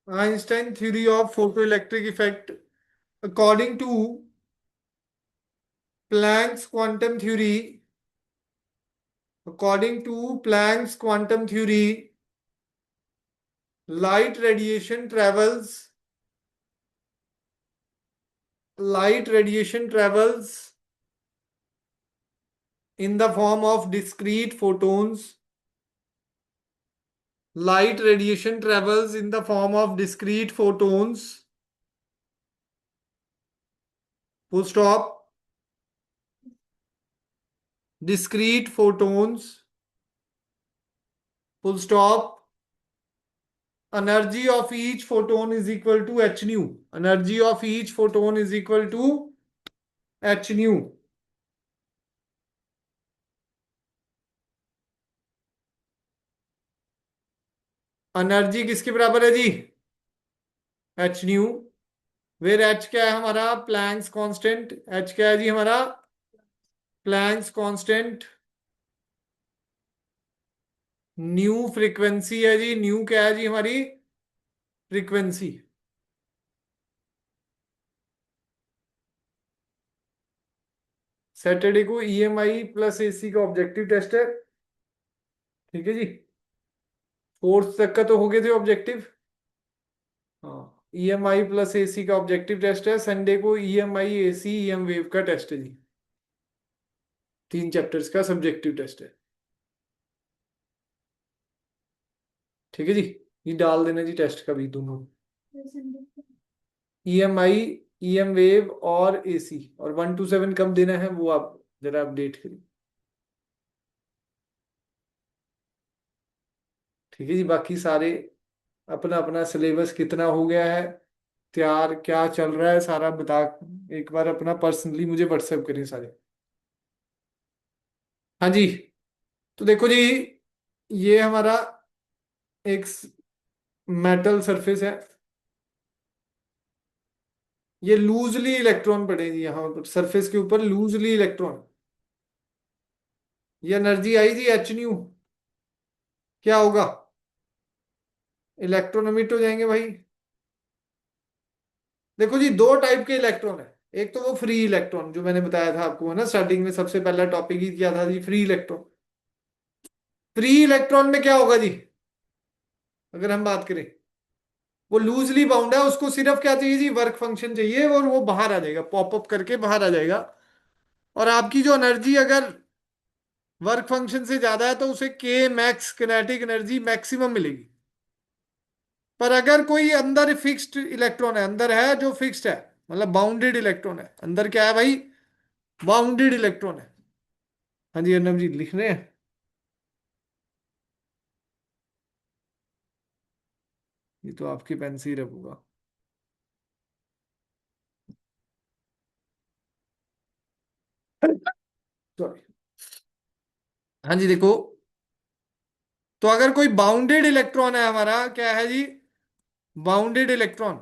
Einstein theory of photoelectric effect. According to Planck's quantum theory, according to Planck's quantum theory, light radiation travels, light radiation travels in the form of discrete photons. Light radiation travels in the form of discrete photons. Full stop. Discrete photons. Full stop. Energy of each photon is equal to h nu. Energy of each photon is equal to h nu. Energy किसके बराबर है जी? H nu. Where H क्या है हमारा? Planck's constant. H क्या है जी हमारा? Planck's constant. न्यू फ्रीक्वेंसी है जी। न्यू क्या है जी हमारी? फ्रीक्वेंसी। सैटरडे को ईएमआई प्लस एसी का ऑब्जेक्टिव टेस्ट है। ठीक है जी। फोर्थ तक का तो हो गए थे ऑब्जेक्टिव। हाँ, ईएमआई प्लस एसी का ऑब्जेक्टिव टेस्ट है। संडे को ईएमआई एसी ईएम वेव का टेस्ट है जी। 3 चैप्टर्स का सब्जेक्टिव टेस्ट है। ठीक है जी। ये डाल देना जी टेस्ट का भी दोनों। ईएमआई, ईएम वेव और एसी, और 1 to 7 कब देना है वो आप जरा अपडेट करिए। ठीक है जी। बाकी सारे अपना अपना सिलेबस कितना हो गया है तैयार, क्या चल रहा है, सारा बता एक बार अपना पर्सनली मुझे व्हाट्सएप करिए सारे। हाँ जी। तो देखो जी, ये हमारा एक मेटल सरफेस है। ये लूजली इलेक्ट्रॉन पड़े जी यहाँ पर सरफेस के ऊपर, लूजली इलेक्ट्रॉन। ये एनर्जी आई जी एच न्यू। क्या होगा? इलेक्ट्रॉन एमिट हो जाएंगे भाई। देखो जी, दो टाइप के इलेक्ट्रॉन है। एक तो वो फ्री इलेक्ट्रॉन जो मैंने बताया था आपको, है ना, स्टार्टिंग में सबसे पहला टॉपिक ही किया था जी, फ्री इलेक्ट्रॉन। फ्री इलेक्ट्रॉन में क्या होगा जी? अगर हम बात करें, वो लूजली बाउंड है, उसको सिर्फ क्या चाहिए जी? वर्क फंक्शन चाहिए, और वो बाहर आ जाएगा, पॉपअप करके बाहर आ जाएगा। और आपकी जो एनर्जी अगर वर्क फंक्शन से ज्यादा है तो उसे के मैक्स किनेटिक एनर्जी मैक्सिमम मिलेगी। पर अगर कोई अंदर फिक्स्ड इलेक्ट्रॉन है, अंदर है जो फिक्स्ड है, मतलब बाउंडेड इलेक्ट्रॉन है, अंदर क्या है भाई? बाउंडेड इलेक्ट्रॉन है। हाँ जी अर्नब जी, लिख रहे हैं? ये तो आपकी पेन से ही रखूंगा। सॉरी। हाँ जी देखो, तो अगर कोई बाउंडेड इलेक्ट्रॉन है हमारा, क्या है जी? बाउंडेड इलेक्ट्रॉन,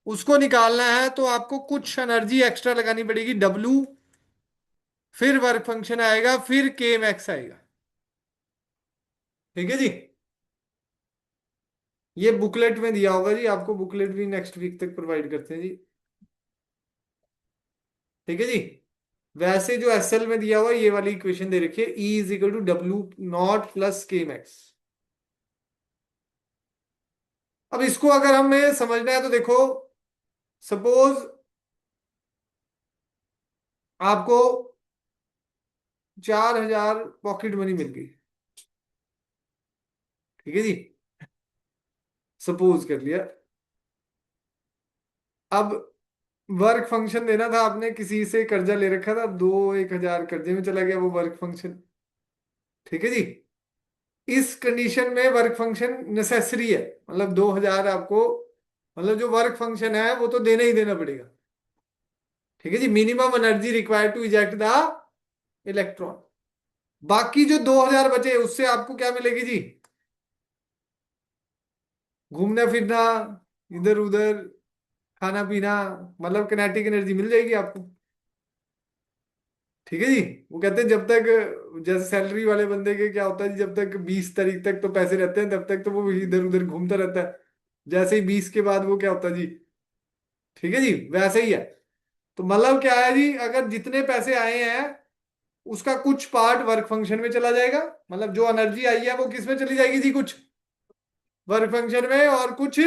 उसको निकालना है तो आपको कुछ एनर्जी एक्स्ट्रा लगानी पड़ेगी, डब्ल्यू, फिर वर्क फंक्शन आएगा, फिर के मैक्स आएगा। ठीक है जी। ये बुकलेट में दिया होगा जी, आपको बुकलेट भी नेक्स्ट वीक तक प्रोवाइड करते हैं जी। ठीक है जी। वैसे जो एसएल में दिया हुआ है, ये वाली इक्वेशन दे रखी है, E is equal to W naught plus K max. अब इसको अगर हमें समझना है तो देखो, सपोज आपको 4,000 पॉकेट मनी मिल गई। ठीक है जी। सपोज कर लिया। अब वर्क फंक्शन देना था, आपने किसी से कर्जा ले रखा था, 1,000 कर्जे में चला गया वो वर्क फंक्शन। ठीक है जी। इस कंडीशन में वर्क फंक्शन नेसेसरी है, मतलब 2,000 आपको, मतलब जो वर्क फंक्शन है वो तो देना ही देना पड़ेगा। ठीक है जी। Minimum energy required to eject the electron. बाकी जो 2,000 बचे उससे आपको क्या मिलेगी जी? घूमना फिरना, इधर उधर, खाना पीना, मतलब किनेटिक एनर्जी मिल जाएगी आपको। ठीक है जी। वो कहते हैं जब तक, जैसे सैलरी वाले बंदे के क्या होता है जी, जब तक 20 तारीख तक तो पैसे रहते हैं तब तक तो वो इधर उधर घूमता रहता है। जैसे ही 20 के बाद वो क्या होता है जी, ठीक है जी, वैसे ही है। तो मतलब क्या है जी, अगर जितने पैसे आए हैं उसका कुछ पार्ट वर्क फंक्शन में चला जाएगा, मतलब जो एनर्जी आई है वो किस में चली जाएगी जी, कुछ वर्क फंक्शन में, और कुछ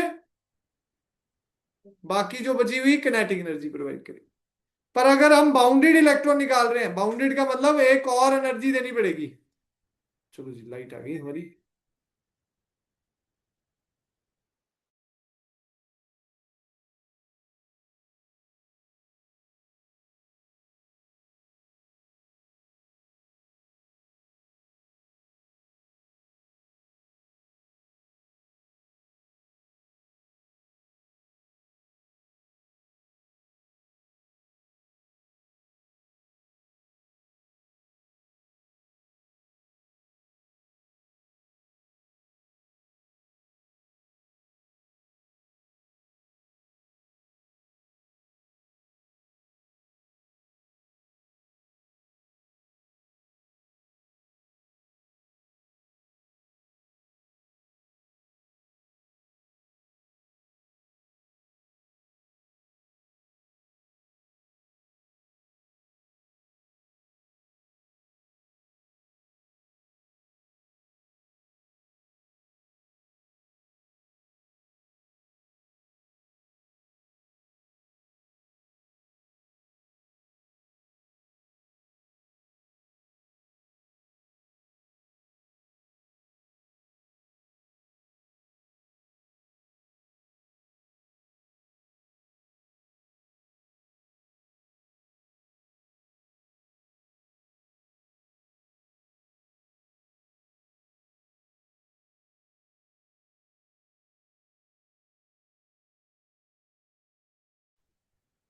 बाकी जो बची हुई किनेटिक एनर्जी प्रोवाइड करेगी। पर अगर हम बाउंडेड इलेक्ट्रॉन निकाल रहे हैं, बाउंडेड का मतलब एक और एनर्जी देनी पड़ेगी। चलो जी, लाइट आ गई हमारी।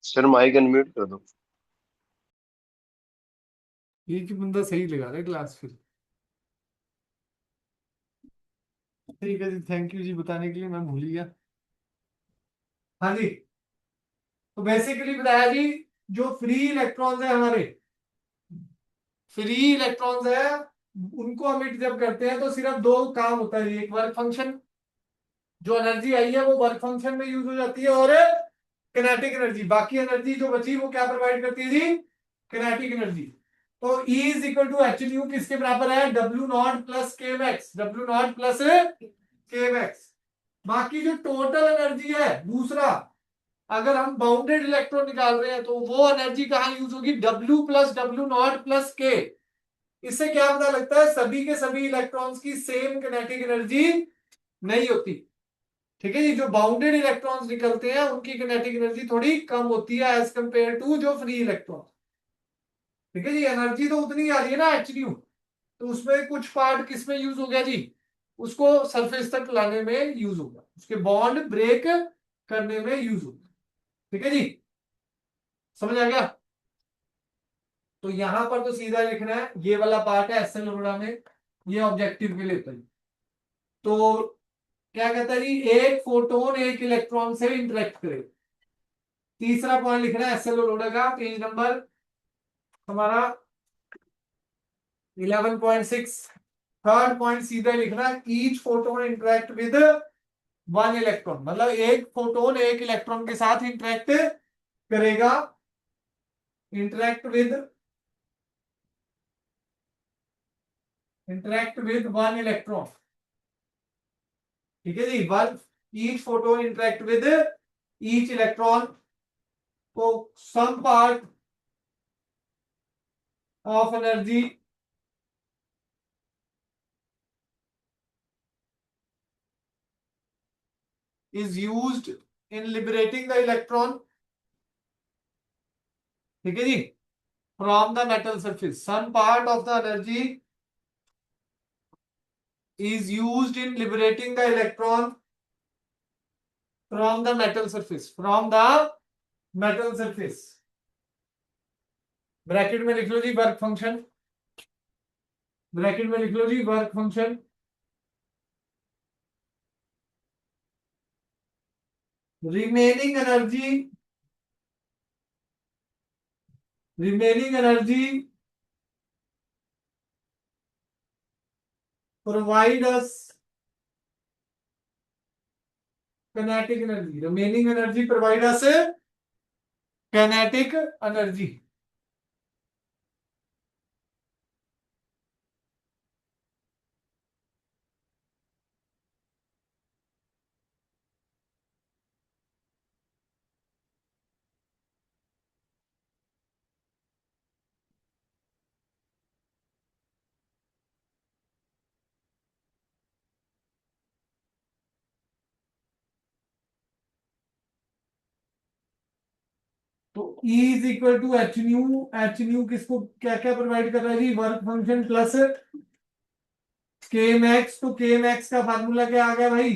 सर माइक अनम्यूट कर दो। ये कि बंदा सही लगा रहा है क्लास फिर। ठीक है जी, थैंक यू जी बताने के लिए, मैं भूल ही गया। हाँ जी, तो बेसिकली बताया जी, जो फ्री इलेक्ट्रॉन्स है हमारे, फ्री इलेक्ट्रॉन्स है, उनको हम जब करते हैं तो सिर्फ दो काम होता है, एक वर्क फंक्शन, जो एनर्जी आई है वो वर्क फंक्शन में यूज हो जाती है, और किनेटिक एनर्जी, बाकी एनर्जी जो बची वो क्या प्रोवाइड करती है जी, किनेटिक एनर्जी। तो E is equal to H nu किसके बराबर है, W naught plus K max, W naught plus K max. बाकी जो टोटल एनर्जी है दूसरा, अगर हम बाउंडेड इलेक्ट्रॉन निकाल रहे हैं तो वो एनर्जी कहाँ यूज होगी, W plus W naught plus के। इससे क्या पता लगता है, सभी के सभी इलेक्ट्रॉन्स की सेम किनेटिक एनर्जी नहीं होती। ठीक है जी, जो बाउंडेड इलेक्ट्रॉन्स निकलते हैं उनकी किनेटिक एनर्जी थोड़ी कम होती है एज कंपेयर टू जो फ्री इलेक्ट्रॉन। ठीक है जी, एनर्जी तो उतनी आ रही है ना एच न्यू, तो उसमें कुछ पार्ट किस में यूज हो गया जी, उसको सरफेस तक लाने में यूज होगा, उसके बॉन्ड ब्रेक करने में यूज होगा। ठीक है जी, समझ आ गया। तो यहां पर तो सीधा लिखना है, ये वाला पार्ट है एस एल में, ये ऑब्जेक्टिव के लिए होता है। तो क्या कहता है जी, एक फोटोन एक इलेक्ट्रॉन से इंटरेक्ट करे। तीसरा पॉइंट लिखना है एस एल का, पेज नंबर हमारा 11.6। थर्ड पॉइंट सीधा लिखना, each photon interact with one electron, मतलब एक फोटोन एक इलेक्ट्रॉन के साथ इंटरेक्ट करेगा, इंटरेक्ट विद वन इलेक्ट्रॉन। ठीक है जी, one, each photon interact with each electron, को some part of energy is used in liberating the electron। ठीक है जी, from the metal surface, some part of the energy is used in liberating the electron from the metal surface, from the metal surface। Bracket में लिख लो जी work function, bracket में लिख लो जी work function, remaining energy, remaining energy provide us kinetic energy, remaining energy provide us kinetic energy. तो E is equal to H nu किसको क्या क्या प्रोवाइड कर रहा है जी, work function plus K max. तो के मैक्स का फार्मूला क्या आ गया भाई,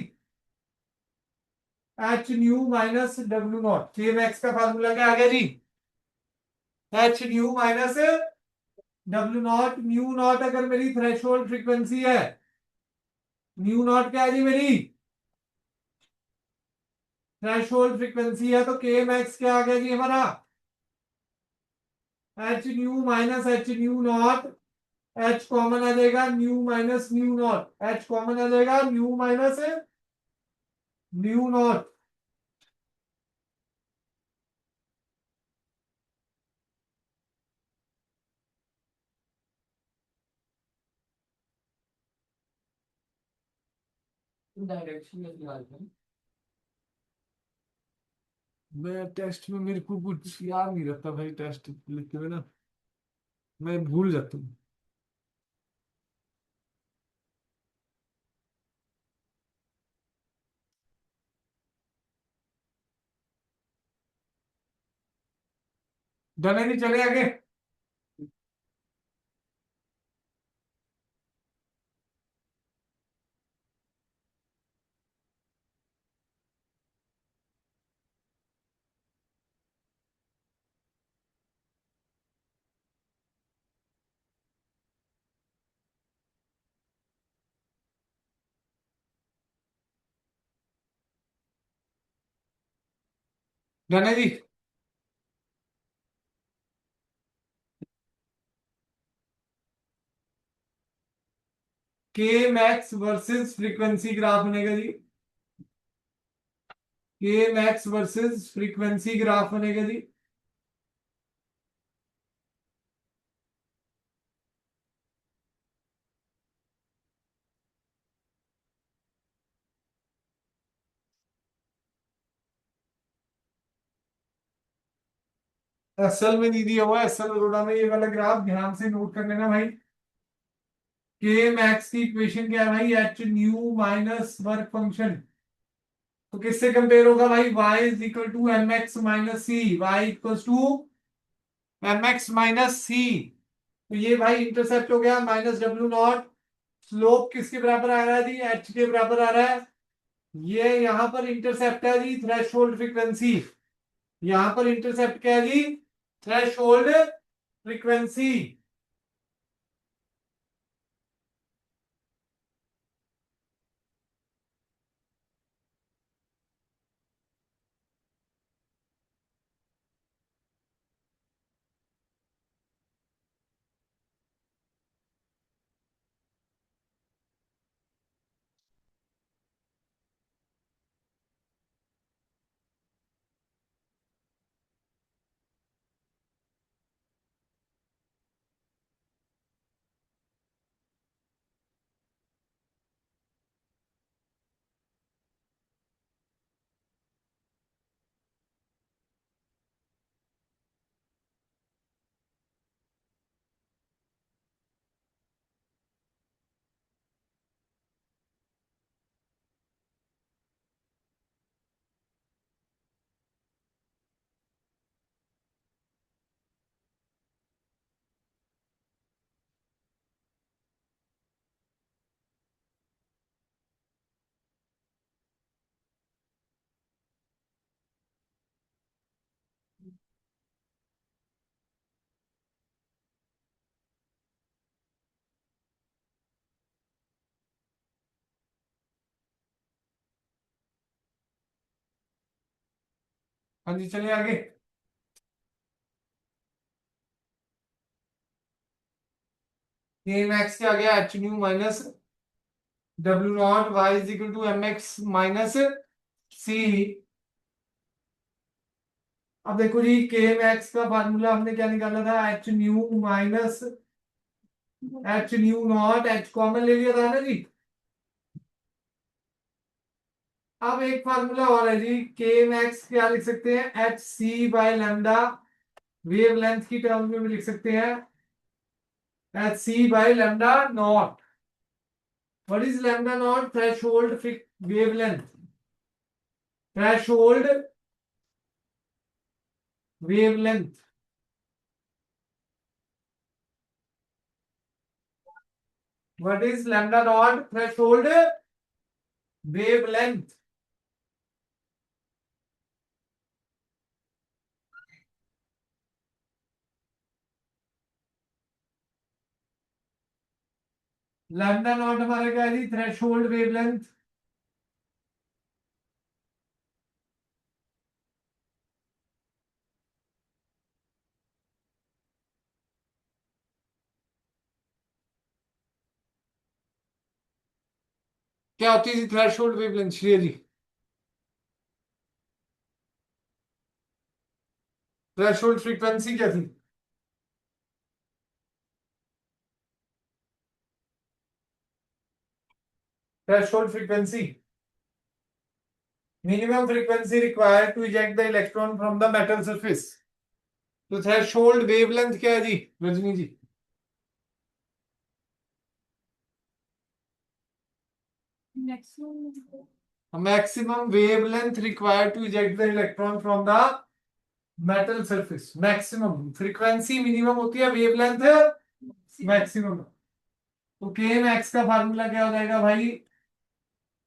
H nu minus W naught. K max का फार्मूला क्या आ गया जी, H nu minus W naught. Nu naught अगर मेरी थ्रेशोल्ड फ्रीक्वेंसी है, न्यू नॉट क्या है जी मेरी थ्रेशोल्ड फ्रीक्वेंसी है, तो के मैक्स क्या आ गया जी हमारा, H nu minus H nu naught. H common आ जाएगा, nu minus nu naught, H common आ जाएगा, nu minus nu naught. Direction में मैं टेस्ट में मेरे को कुछ याद नहीं रहता भाई, टेस्ट लिखते हुए ना मैं भूल जाता हूँ। डने जी चले आगे। डने जी के मैक्स वर्सेस फ्रीक्वेंसी ग्राफ बनेगा जी, के मैक्स वर्सेस फ्रीक्वेंसी ग्राफ बनेगा जी। एसएल में नहीं दिया हुआ, एसएल अरोड़ा में ये वाला ग्राफ ध्यान से नोट कर लेना भाई। के मैक्स की इक्वेशन क्या है भाई, H nu minus work function. तो किससे कंपेयर होगा भाई, y is equal to m x minus c, y equal to m x minus c. तो ये भाई इंटरसेप्ट हो गया माइनस डब्ल्यू नॉट। स्लोप किसके बराबर आ रहा है जी, एच के बराबर आ रहा है। ये यहां पर इंटरसेप्ट है जी थ्रेशोल्ड फ्रीक्वेंसी, यहां पर इंटरसेप्ट क्या है जी, थ्रेशोल्ड फ्रीक्वेंसी। हाँ जी चलिए आगे। के मैक्स क्या आ गया, H nu minus W naught, y is equal to m x minus c. अब देखो जी, के मैक्स का फार्मूला हमने क्या निकाला था, H nu minus H nu naught, H common ले लिया था ना जी। अब एक फार्मूला और है जी, के मैक्स क्या लिख सकते हैं, H C by lambda, wavelength की टर्म में भी लिख सकते हैं, H C by lambda naught. What is lambda naught, threshold wavelength, threshold wavelength. What is lambda naught, threshold wavelength. Lambda naught हमारा क्या है जी, threshold wave length. क्या होती है थ्रेशोल्ड वेवलेंथ श्रेय जी? थ्रेशोल्ड फ्रीक्वेंसी क्या थी? Threshold frequency, minimum frequency required to eject the electron from the metal surface. तो थ्रेशोल्ड वेवलेंथ क्या है जी Rajni ji? Maximum wavelength required to eject the electron from the metal surface. Maximum frequency minimum होती है, wavelength maximum. तो K max का formula क्या हो जाएगा भाई,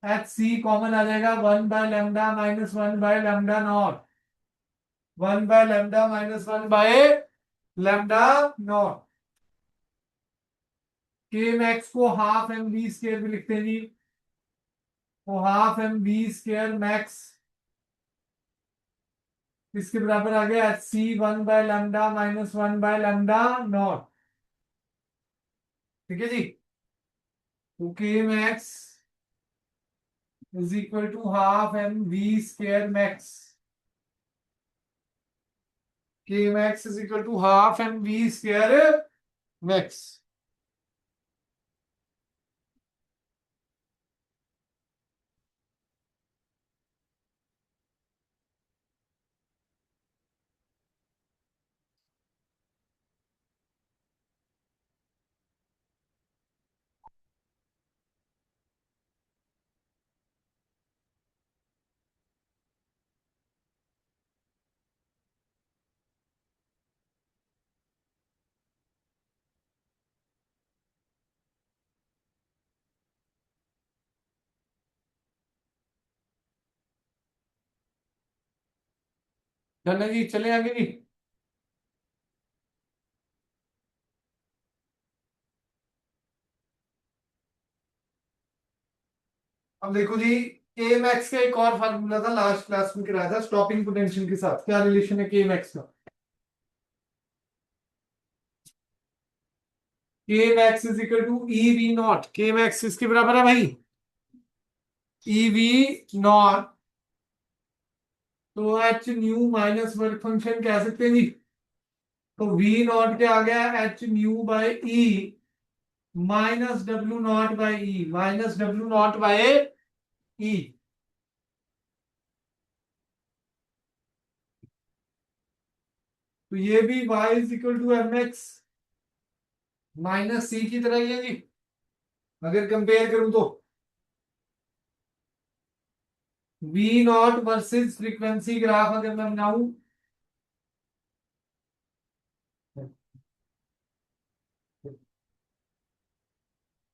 एच सी कॉमन आ जाएगा, 1/λ माइनस 1/λ0, 1/λ माइनस 1/λ0। के मैक्स को हाफ एम वी स्केयर भी लिखते हैं जी, तो half M we square max इसके बराबर आ गया, एच सी 1/λ माइनस 1/λ0। ठीक है जी। तो K max is equal to half M we square max, K max is equal to half M we square max. धन्य जी, चले आगे जी। अब देखो जी, के मैक्स का एक और फार्मूला था, लास्ट क्लास में कराया था, स्टॉपिंग पोटेंशियल के साथ क्या रिलेशन है के मैक्स का। K max is equal to E V naught, K max किसके बराबर है भाई, ई वी नॉट। तो H nu minus work function कह सकते हैं जी। तो वी नॉट क्या आ गया, H nu by E minus W naught by E, minus W naught by E. तो ये भी y is equal to m x minus c की तरह ही है जी, अगर कंपेयर करूं तो। V naught versus frequency graph अगर मैं बनाऊं,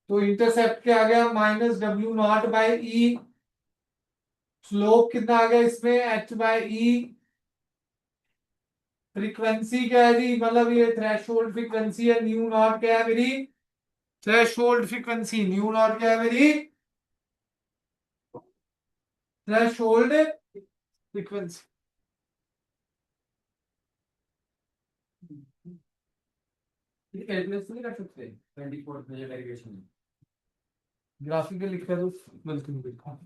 तो इंटरसेप्ट क्या आ गया, minus W naught by E. Slope कितना आ गया इसमें, एच बाय ई। फ्रीक्वेंसी क्या है जी, मतलब ये थ्रेशोल्ड फ्रीक्वेंसी है, न्यू नॉट क्या है मेरी, थ्रेशोल्ड फ्रीक्वेंसी न्यू नॉट क्या है मेरी, थ्रेशोल्ड फ्रीक्वेंसी। कैलकुलेशन नहीं कर सकते 24 मेजर डेरिवेशन, ग्राफिकल लिखा तो गलती नहीं लिखा।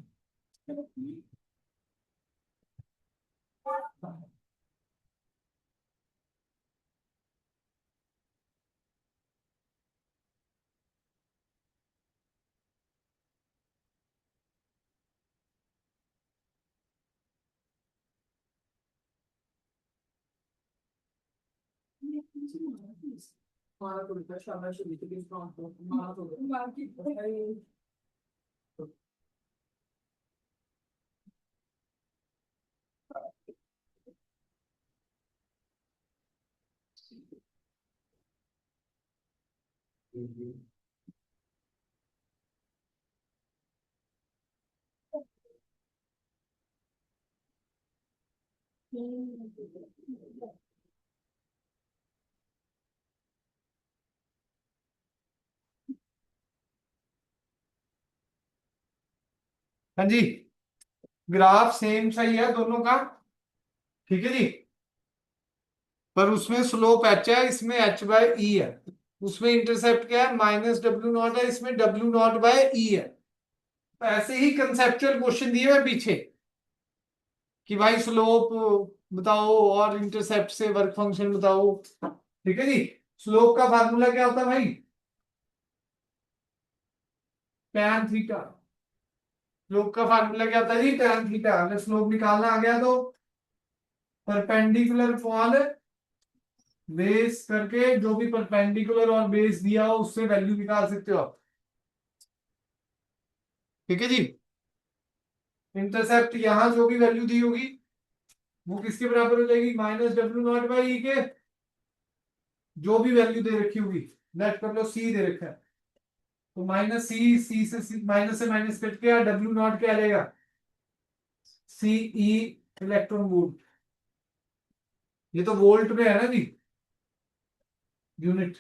हाँ जी, ग्राफ सेम सही है दोनों का, ठीक है जी। पर उसमें स्लोप एच है, इसमें एच बाय ई है। उसमें इंटरसेप्ट क्या है, -W0 है, इसमें W0 बाय ई है। तो ऐसे ही कंसेप्चुअल क्वेश्चन दिए हुए पीछे कि भाई स्लोप बताओ और इंटरसेप्ट से वर्क फंक्शन बताओ, ठीक है जी। स्लोप का फार्मूला क्या होता है भाई, tan थीटा। स्लोप का फार्मूला क्या होता है जी, tan थीटा। अगर स्लोप निकालना आ गया तो परपेंडिकुलर अपॉन बेस करके, जो भी परपेंडिकुलर और बेस दिया हो उससे वैल्यू निकाल सकते हो आप, ठीक है जी। इंटरसेप्ट यहां जो भी वैल्यू दी होगी वो किसके बराबर हो जाएगी, -W0 बाई ई के। जो भी वैल्यू दे रखी होगी, लेट कर लो सी दे रखा है, तो सी से माइनस से माइनस कट के W0 क्या आ जाएगा, CE इलेक्ट्रॉन वोल्ट। ये तो वोल्ट में है ना जी, यूनिट।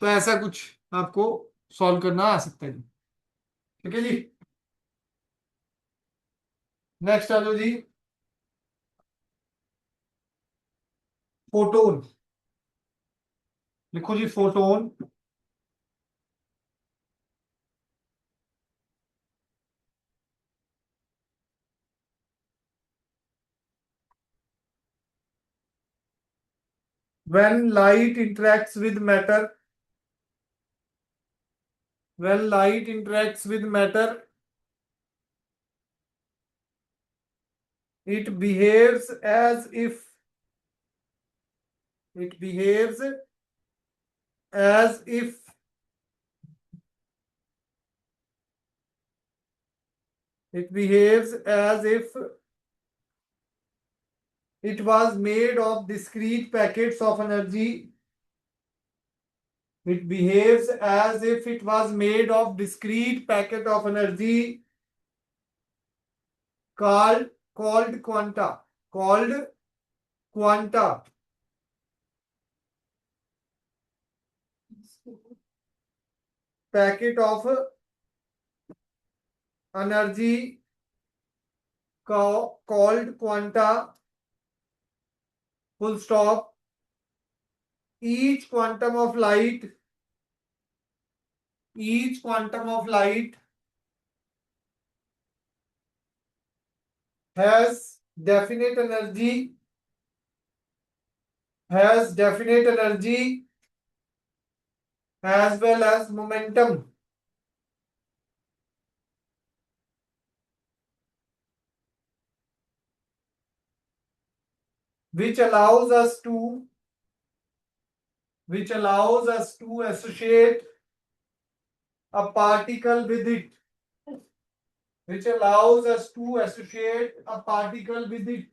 तो ऐसा कुछ आपको सॉल्व करना आ सकता है जी, ठीक है जी। नेक्स्ट आ जाओ जी, फोटोन। लिखो जी photon. when light interacts with matter when light interacts with matter, it behaves as if it behaves as if it behaves as if it was made of discrete packets of energy. It behaves as if it was made of discrete packet of energy called quanta. Called quanta. Packet of energy called quanta. Full stop. Each quantum of light. Each quantum of light has definite energy. Has definite energy as well as momentum, which allows us to associate a particle with it, which allows us to associate a particle with it.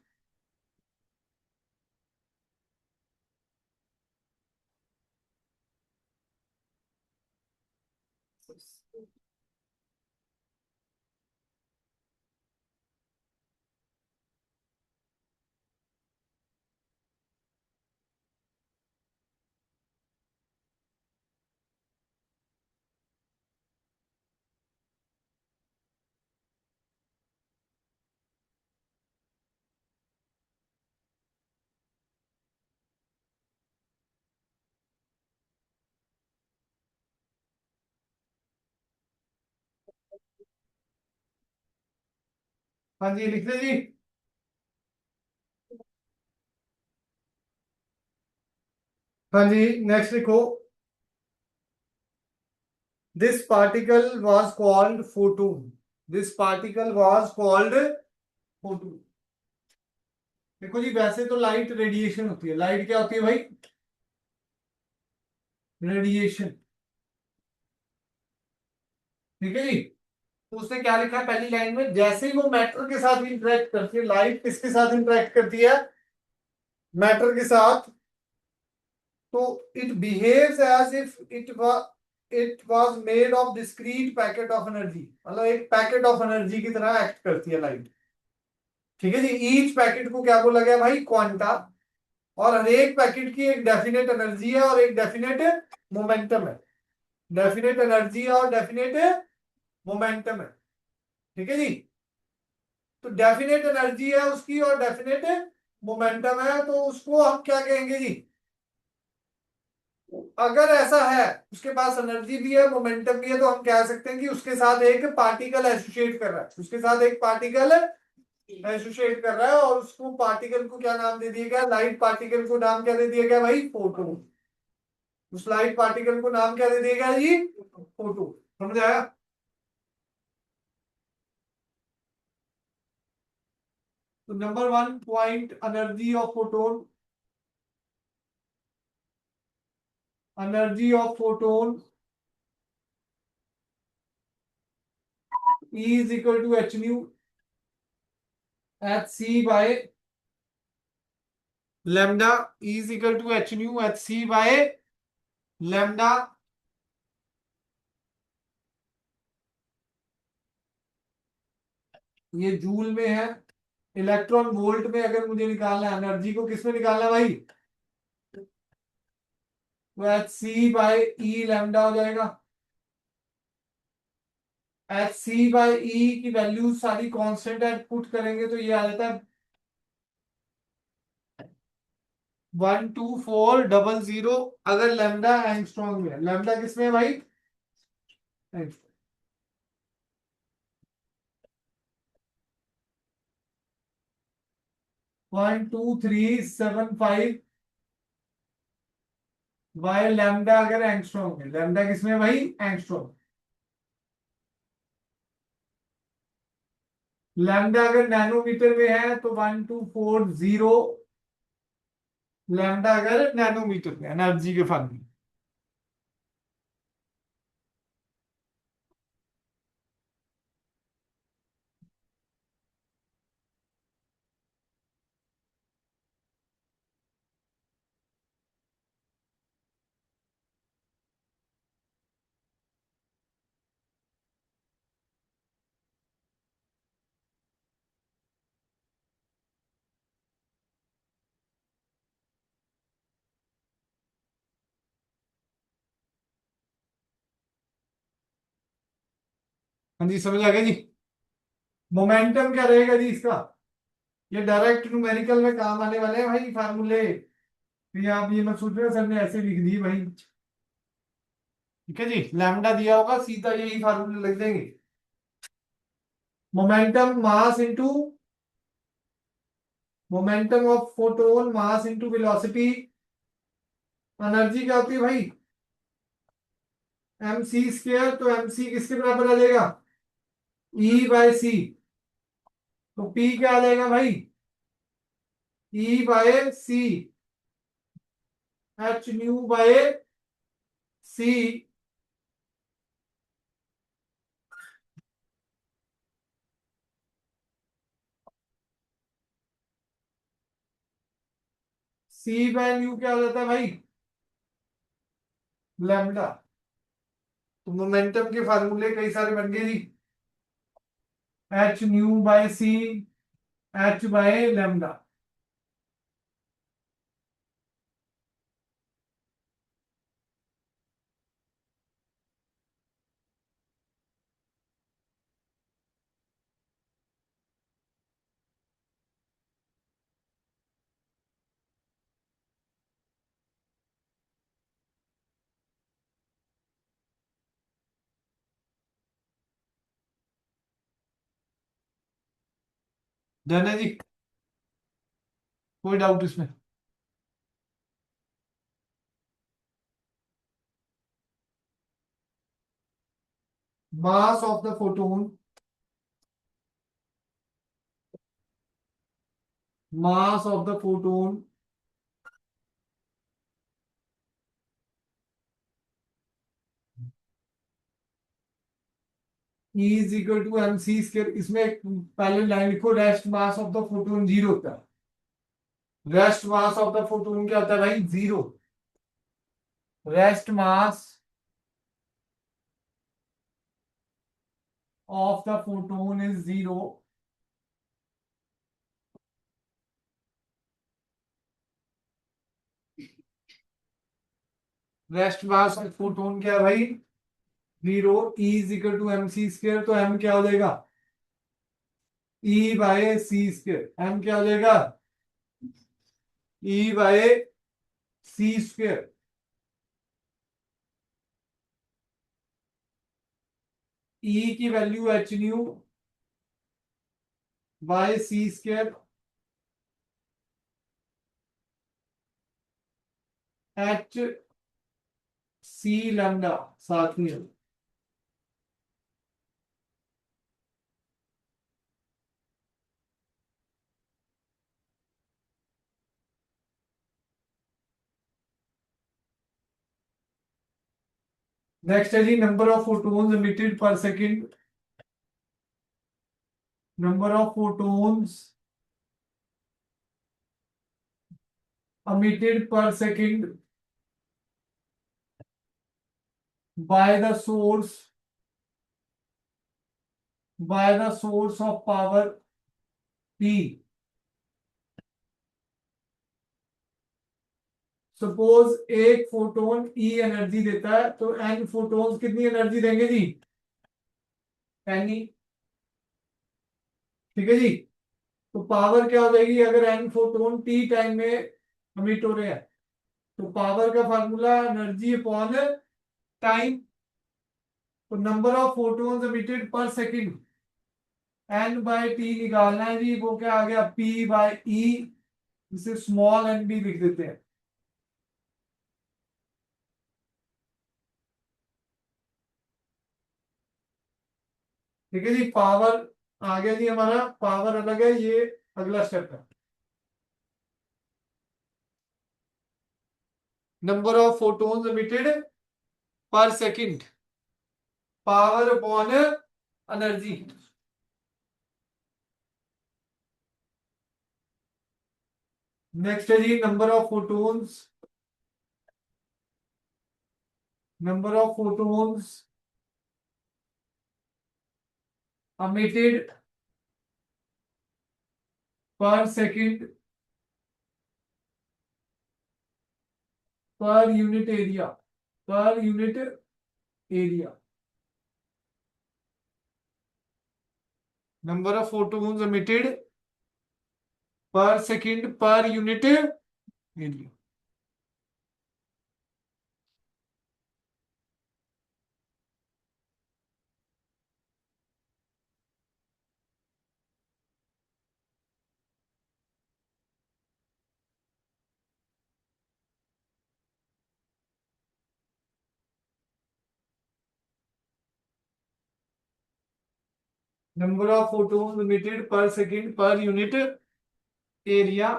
हाँ जी, लिख ले जी। हाँ जी, next लिखो। This particle was called photon. This particle was called photon. देखो जी, वैसे तो light radiation होती है। लाइट क्या होती है भाई? रेडिएशन। ठीक है जी। तो उसने क्या लिखा है पहली लाइन में, जैसे ही वो मैटर के साथ इंटरेक्ट करती है, लाइट किसके साथ इंटरेक्ट करती है? मैटर के साथ। तो it behaves as if it was made of discrete packet of energy, मतलब एक पैकेट ऑफ एनर्जी की तरह एक्ट करती है लाइट। ठीक है जी। ईच पैकेट को क्या बोला गया भाई? क्वांटा। और हर एक पैकेट की एक डेफिनेट एनर्जी है और एक डेफिनेट मोमेंटम है। डेफिनेट एनर्जी है और डेफिनेट मोमेंटम है। ठीक है जी। तो डेफिनेट एनर्जी है उसकी और डेफिनेट मोमेंटम है, तो उसको हम क्या कहेंगे जी? अगर ऐसा है, उसके पास एनर्जी भी है, मोमेंटम भी है, तो हम कह सकते हैं कि उसके साथ एक पार्टिकल एसोसिएट कर रहा है। उसके साथ एक पार्टिकल एसोसिएट कर रहा है, और उसको पार्टिकल को क्या नाम दे दिया गया? लाइट पार्टिकल को नाम क्या दे दिया गया भाई? फोटोन। उस लाइट पार्टिकल को नाम क्या दे दिया गया जी? फोटो। समझ आया? तो number one point, energy of photon. Energy of photon E is equal to h nu h c by lambda. E is equal to h nu h c by lambda. ये joule में है। Electron volt में अगर मुझे निकालना है, energy को किस में निकालना है भाई? तो H C by E lambda हो जाएगा। एच सी बाई ई की वैल्यू सारी कांस्टेंट है, पुट करेंगे तो ये आ जाता है 12400। अगर लैम्डा एंगस्ट्रॉम में है, लैम्डा किसमें है भाई? 12375 बाय लैम्डा अगर एंगस्ट्रॉम में। लैम्डा किसमें है भाई? एंगस्ट्रॉम। लैम्डा अगर नैनोमीटर में है तो 1240 लैम्डा अगर नैनोमीटर में एनर्जी के फंड में। हाँ जी, समझ आ गया जी। मोमेंटम क्या रहेगा जी इसका? ये डायरेक्ट न्यूमेरिकल में काम आने वाले हैं भाई फार्मूले। तो ये आप ये मत सोच रहे हो सर ने ऐसे लिख दिए भाई। ठीक है जी। लैम्डा दिया होगा, सीधा यही फार्मूले लिख देंगे। Momentum mass into momentum of photon, mass into velocity. Energy क्या होती है भाई? M C square. तो एम सी किसके बराबर आ जाएगा? E by C. तो पी क्या आ जाएगा भाई? E by C. H nu by C. C by nu क्या हो जाता है भाई? लैम्डा। तो मोमेंटम के फार्मूले कई सारे बन गए जी। H nu by C, H by lambda. Done है जी। कोई डाउट इसमें? Mass of the photon mass of the photon E is equal to m c square. इसमें एक पहले लाइन लिखो, rest mass of the photon zero होता है। Rest mass of the photon क्या होता है भाई? Zero. Rest mass of the photon is zero. Rest mass of photon क्या है भाई? Zero. E is equal to m c square, तो एम क्या हो जाएगा? E by c square. M क्या हो जाएगा? E by c square. E की value H nu by c square, H c lambda साथ में है। नेक्स्ट है जी number of photons emitted per second. Number of photons emitted per second by the source of power P. Suppose एक photon E energy देता है, तो N photons कितनी एनर्जी देंगे जी? एन ई। ठीक है जी। तो पावर क्या हो जाएगी अगर एन फोटोन टी टाइम में एमिट हो रहे हैं? तो पावर का फार्मूला एनर्जी अपॉन टाइम। तो number of photons emitted per second N bye T निकालना है जी। वो क्या आ गया? पी बाय ई। इसे स्मॉल एन भी लिख देते हैं। ठीक है जी। पावर आ गया जी, हमारा पावर अलग है, ये अगला स्टेप है। Number of photons emitted per second, power upon energy. Next है जी number of photons emitted per second per unit area. Per unit area. Number of photons emitted per second per unit area. Number of photons emitted per second per unit area.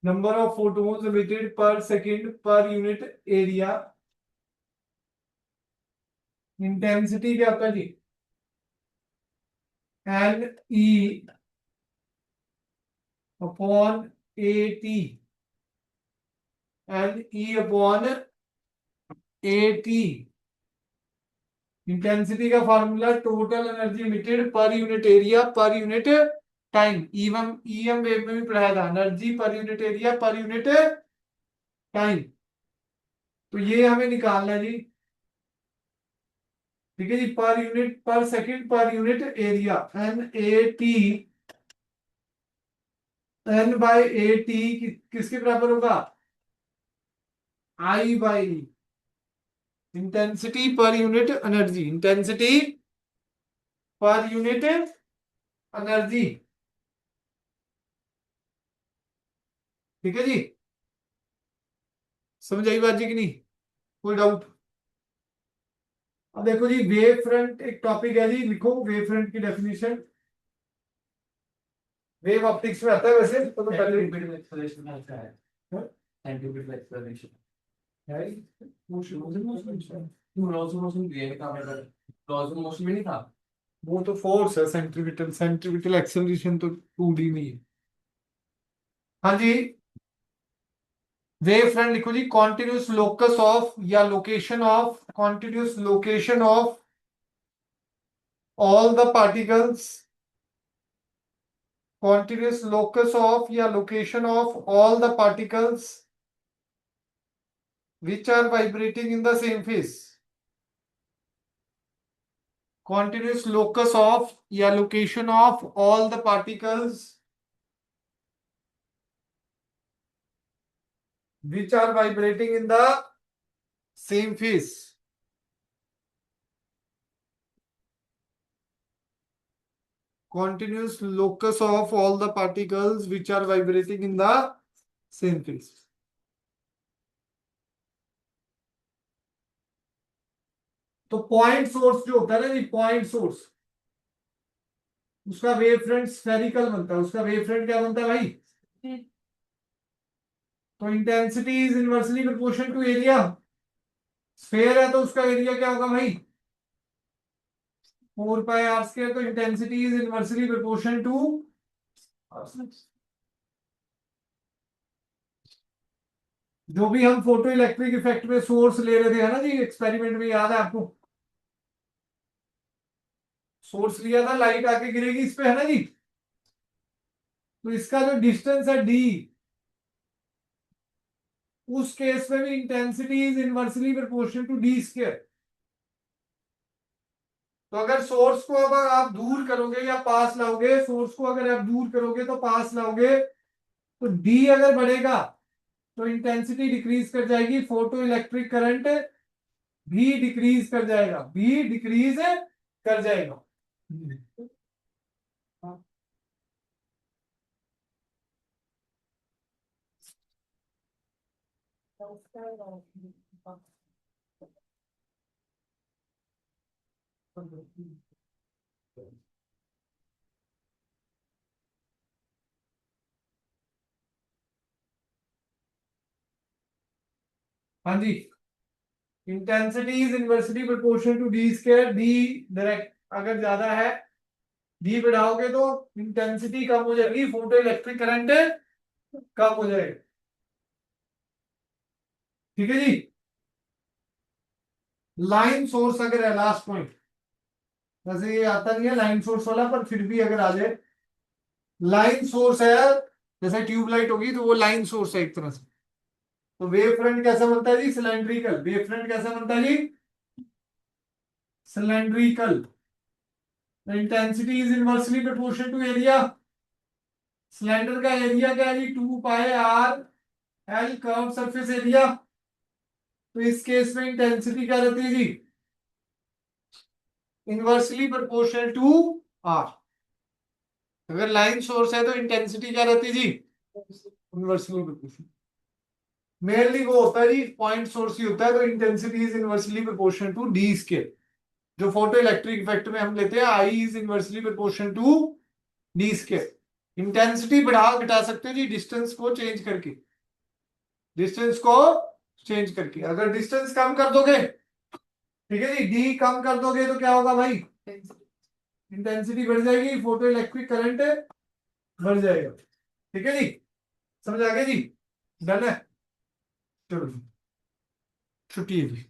Number of photons emitted per second per unit area. Intensity क्या होता है जी? N E upon A T. N E upon A T. Intensity का formula total energy emitted पर unit area per unit time. EM wave में भी पढ़ाया था, एनर्जी पर unit area per unit time. तो ये हमें निकालना है जी। ठीक है जी। Per unit per second per unit area, n A T. N by A T किसके बराबर होगा? I by intensity per unit energy, intensity per unit energy. ठीक है जी, समझ आई बात जी कि नहीं, कोई डाउट? अब देखो जी, वेव फ्रंट एक टॉपिक है जी, लिखो वेव फ्रंट की डेफिनेशन। वेव ऑप्टिक्स में आता है वैसे तो पहले एक्सप्लेनेशन आता है। साइंटिफिक एक्सप्लेनेशन है मोशन, मोशन मोशन वेव का मतलब लॉज ऑफ मोशन में नहीं था। वो तो फोर्स है, सेंट्रीपिटल, सेंट्रीपिटल एक्सेलरेशन तो 2D में ही है। हाँ जी, वेव फ्रंट लिखो जी, कॉन्टिन्यूस लोकस ऑफ या location of, continuous location of all the particles, continuous locus of या location of all the particles which are vibrating in the same phase, continuous locus of या location of all the particles which are vibrating in the same phase, continuous locus of all the particles which are vibrating in the same phase। तो point source जो होता है ना जी, point source, उसका wave front spherical बनता है, उसका wave front क्या बनता है भाई? तो intensity is inversely proportional to area, sphere है तो उसका एरिया क्या होगा भाई? 4 पाई r स्क्वायर। तो intensity is inversely proportional to, जो भी हम फोटो इलेक्ट्रिक इफेक्ट में सोर्स ले रहे थे है ना जी, एक्सपेरिमेंट में, याद है आपको? सोर्स लिया था, लाइट आके गिरेगी इस पे है ना जी, तो इसका जो डिस्टेंस है डी, उस केस में भी intensity is inversely proportional to D square. तो अगर सोर्स को अब आप दूर करोगे या पास लाओगे, सोर्स को अगर आप दूर करोगे तो पास लाओगे, तो डी अगर बढ़ेगा तो इंटेंसिटी डिक्रीज कर जाएगी, फोटो इलेक्ट्रिक करंट भी डिक्रीज कर जाएगा, भी डिक्रीज कर जाएगा। हाँ जी, intensity is inversely proportional to D square, d direct अगर ज्यादा है, डी बढ़ाओगे तो इंटेंसिटी कम हो जाएगी, फोटो इलेक्ट्रिक करंट कम हो जाएगा। ठीक है जी, लाइन सोर्स अगर है, लास्ट पॉइंट, वैसे ये आता नहीं है लाइन सोर्स वाला, पर फिर भी अगर आ जाए, लाइन सोर्स है, जैसे ट्यूबलाइट होगी तो वो लाइन सोर्स है एक तरह से। तो वेव फ्रंट कैसा बनता है जी? सिलेंड्रिकल। वेव फ्रंट कैसा बनता है जी? Cylindrical. Intensity is inversely proportional to area. Cylinder का एरिया क्या है जी? 2 pi r l curve surface area. तो इस केस में इंटेंसिटी क्या रहती है जी? Inversely proportional to r। अगर लाइन सोर्स है तो इंटेंसिटी क्या रहती है जी? Inversely proportional. मेनली वो होता है जी, पॉइंट सोर्स ही होता है, तो intensity is inversely proportional to d square. जो फोटो इलेक्ट्रिक इफेक्ट में हम लेते हैं, I is inversely proportional to d square. Intensity बढ़ा घटा सकते हो जी डिस्टेंस को चेंज करके, डिस्टेंस को चेंज करके। अगर डिस्टेंस कम कर दोगे, ठीक है जी, डी कम कर दोगे तो क्या होगा भाई? इंटेंसिटी बढ़ जाएगी, फोटो इलेक्ट्रिक करंट बढ़ जाएगा। ठीक है जी, समझ आ गया जी? डन है, चलो जी, छुट्टी है जी।